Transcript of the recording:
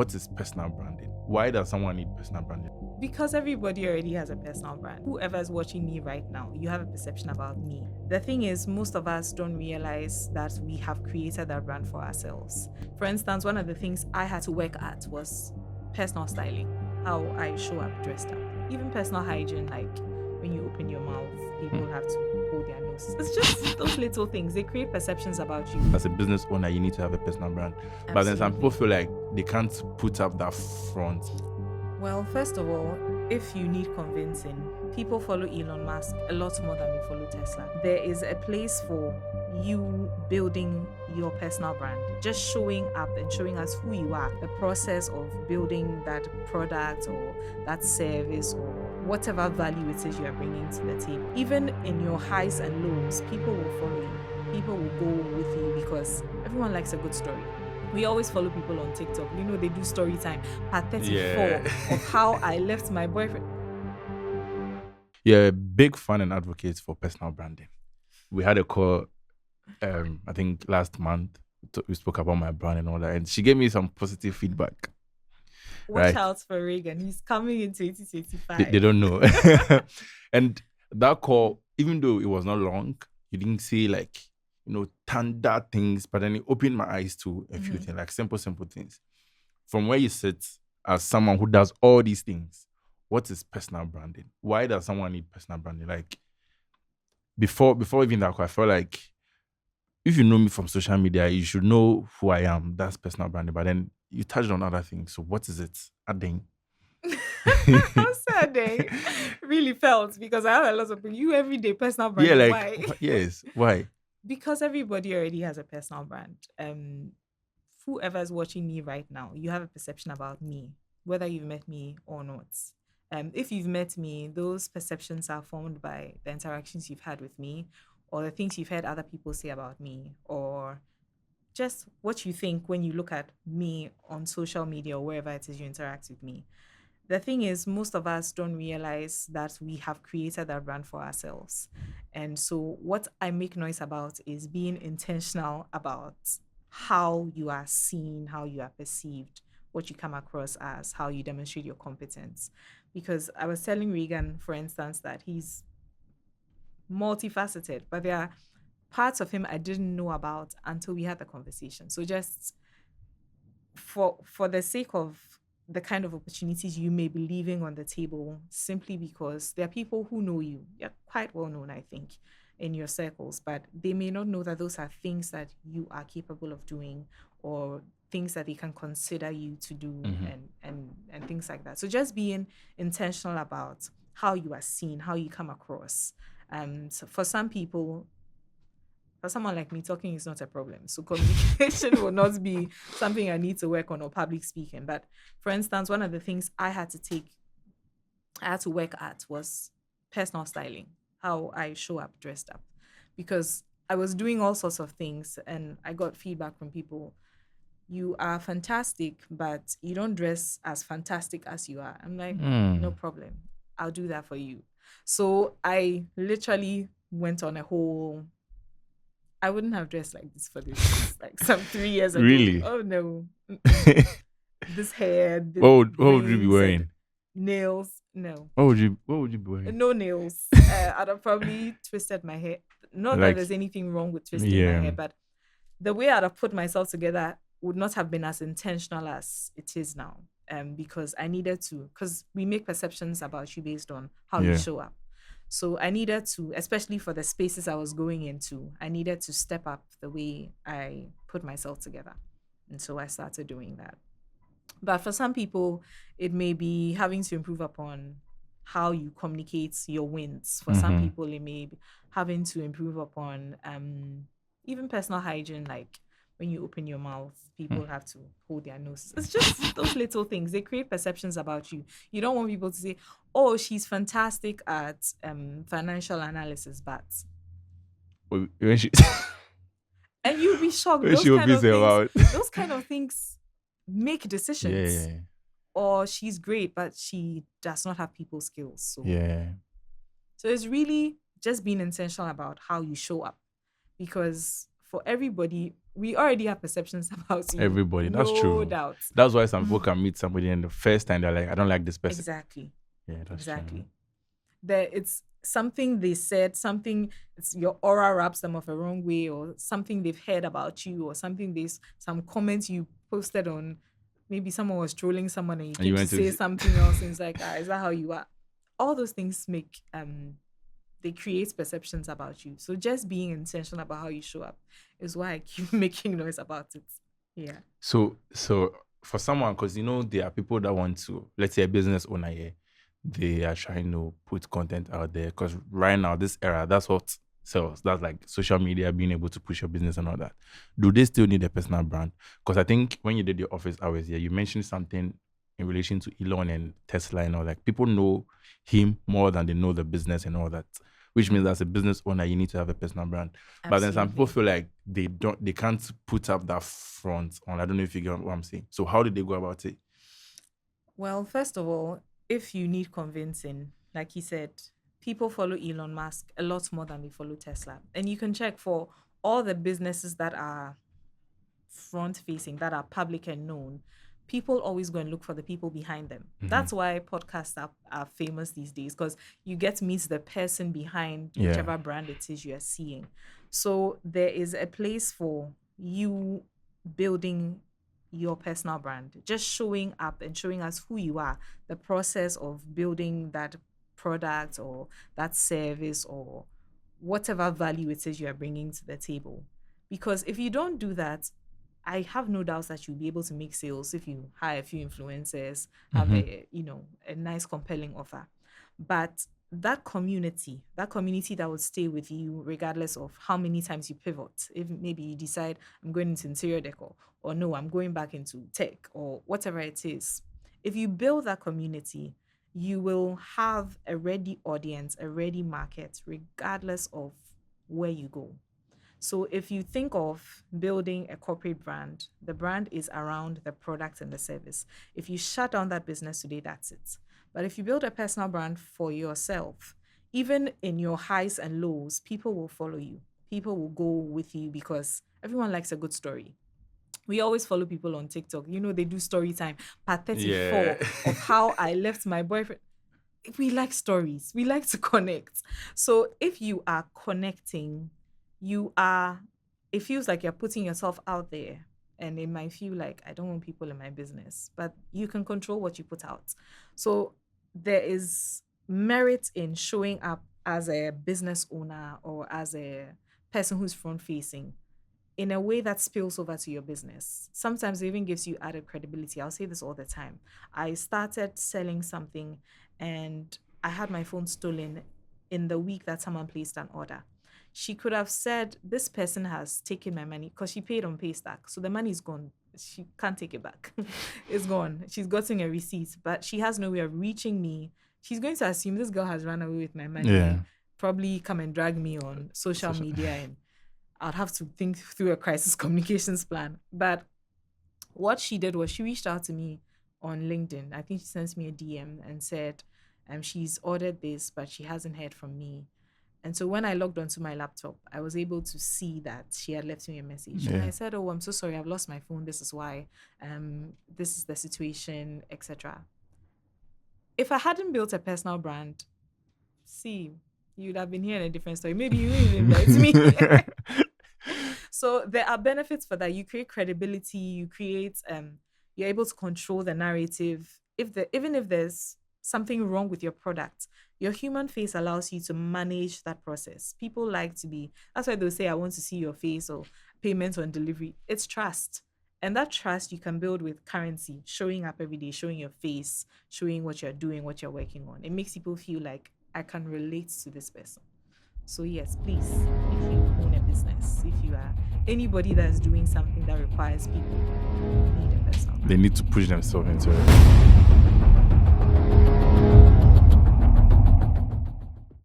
what is personal branding? Why does someone need personal branding? Because everybody already has a personal brand. Whoever's watching me right now, you have a perception about me. The thing is, most of us don't realize that we have created that brand for ourselves. For instance, one of the things I had to work at was personal styling, how I show up dressed up. Even personal hygiene, like when you open your mouth, people have to hold their nose. It's just those little things. They create perceptions about you. As a business owner, you need to have a personal brand. But then some people feel like they can't put up that front. Well, first of all, if you need convincing, people follow Elon Musk a lot more than they follow Tesla. There is a place for you building your personal brand, just showing up and showing us who you are. The process of building that product or that service or whatever value it is you are bringing to the table. Even in your highs and lows, people will follow you. People will go with you because everyone likes a good story. We always follow people on TikTok. You know, they do story time. Part 34 of how I left my boyfriend. You're a big fan and advocate for personal branding. We had a call, I think last month. We spoke about my brand and all that. And she gave me some positive feedback. Watch out for Raygan. He's coming in 2025. They don't know. And that call, even though it was not long, you didn't say like, tender things, but then it opened my eyes to a few things, like simple things. From where you sit as someone who does all these things, what is personal branding? Why does someone need personal branding? Like before even that, I felt like if you know me from social media, you should know who I am. That's personal branding. But then you touched on other things. So what is it? Adding. How sad they really felt because I have a lot of you everyday personal branding. Yeah, like why? Yes, why? Because everybody already has a personal brand. Whoever's watching me right now, you have a perception about me, whether you've met me or not. If you've met me, those perceptions are formed by the interactions you've had with me or the things you've heard other people say about me or just what you think when you look at me on social media or wherever it is you interact with me. The thing is, most of us don't realize that we have created that brand for ourselves. And so what I make noise about is being intentional about how you are seen, how you are perceived, what you come across as, how you demonstrate your competence. Because I was telling Raygan, for instance, that he's multifaceted, but there are parts of him I didn't know about until we had the conversation. So just for the sake of the kind of opportunities you may be leaving on the table, simply because there are people who know you. You're quite well known, I think, in your circles, but they may not know that those are things that you are capable of doing or things that they can consider you to do and things like that. So just being intentional about how you are seen, how you come across. So for some people, for someone like me, talking is not a problem. So communication will not be something I need to work on or public speaking. But for instance, one of the things I had to work at was personal styling, how I show up dressed up. Because I was doing all sorts of things and I got feedback from people. You are fantastic, but you don't dress as fantastic as you are. I'm like, no problem. I'll do that for you. So I literally went on a whole... I wouldn't have dressed like this for this, like some 3 years ago. Really? Oh no. This hair. What would you be wearing? Nails. No. What would you be wearing? No nails. I'd have probably twisted my hair. Not that there's anything wrong with twisting my hair, but the way I'd have put myself together would not have been as intentional as it is now. Because I needed to, because we make perceptions about you based on how you show up. So I needed to, especially for the spaces I was going into, I needed to step up the way I put myself together. And so I started doing that. But for some people, it may be having to improve upon how you communicate your wins. For some people, it may be having to improve upon even personal hygiene, like when you open your mouth, people have to hold their nose. It's just those little things. They create perceptions about you. You don't want people to say, oh, she's fantastic at financial analysis, but... When she... And you'll be shocked. Those kind of things make decisions. Yeah. Or she's great, but she does not have people skills. So it's really just being intentional about how you show up. Because for everybody, we already have perceptions about you. Everybody, that's no true. doubt. That's why some people can meet somebody and the first time they're like, I don't like this person. Exactly. Yeah, that's Exactly. true. It's something they said, something, it's your aura wraps them off a wrong way, or something they've heard about you, or something some comments you posted on, maybe someone was trolling someone and you And you came to went to say see- something else, and it's like, is that how you are? All those things make they create perceptions about you. So just being intentional about how you show up is why I keep making noise about it. Yeah. So for someone, because there are people that want to, let's say a business owner here, they are trying to put content out there, because right now, this era, that's what sells. That's like social media, being able to push your business and all that. Do they still need a personal brand? Because I think when you did your office hours here, you mentioned something in relation to Elon and Tesla and all that. People know him more than they know the business and all that, which means as a business owner, you need to have a personal brand. But then some people feel like they can't put up that front on. I don't know if you get what I'm saying. So how did they go about it? Well, first of all, if you need convincing, like he said, people follow Elon Musk a lot more than they follow Tesla. And you can check for all the businesses that are front facing, that are public and known, people always go and look for the people behind them. That's why podcasts are famous these days, because you get to meet the person behind whichever brand it is you are seeing. So there is a place for you building your personal brand, just showing up and showing us who you are, the process of building that product or that service or whatever value it is you are bringing to the table. Because if you don't do that, I have no doubts that you'll be able to make sales if you hire a few influencers, have a nice, compelling offer. But that community that will stay with you regardless of how many times you pivot. If maybe you decide, I'm going into interior decor, or no, I'm going back into tech, or whatever it is. If you build that community, you will have a ready audience, a ready market, regardless of where you go. So if you think of building a corporate brand, the brand is around the product and the service. If you shut down that business today, that's it. But if you build a personal brand for yourself, even in your highs and lows, people will follow you. People will go with you because everyone likes a good story. We always follow people on TikTok. They do story time, part 34 of how I left my boyfriend. We like stories. We like to connect. So if you are connecting, it feels like you're putting yourself out there, and it might feel like, I don't want people in my business, but you can control what you put out. So there is merit in showing up as a business owner or as a person who's front facing in a way that spills over to your business. Sometimes it even gives you added credibility. I'll say this all the time. I started selling something and I had my phone stolen in the week that someone placed an order. She could have said, this person has taken my money, because she paid on Paystack. So the money is gone. She can't take it back. It's gone. She's gotten a receipt, but she has no way of reaching me. She's going to assume this girl has run away with my money. Yeah. Probably come and drag me on social media, and I'd have to think through a crisis communications plan. But what she did was she reached out to me on LinkedIn. I think she sent me a DM and said, she's ordered this, but she hasn't heard from me. And so when I logged onto my laptop, I was able to see that she had left me a message. Yeah. And I said, oh, I'm so sorry, I've lost my phone. This is why. This is the situation, etc. If I hadn't built a personal brand, you'd have been hearing a different story. Maybe you wouldn't even invite me. So there are benefits for that. You create credibility. You create. You're able to control the narrative. Even if there's something wrong with your product, your human face allows you to manage that process. People like to be, that's why they'll say, I want to see your face, or payments on delivery. It's trust. And that trust you can build with currency, showing up every day, showing your face, showing what you're doing, what you're working on. It makes people feel like, I can relate to this person. So yes, please, if you own a business, if you are anybody that's doing something that requires people, need a personal brand. They need to push themselves into it.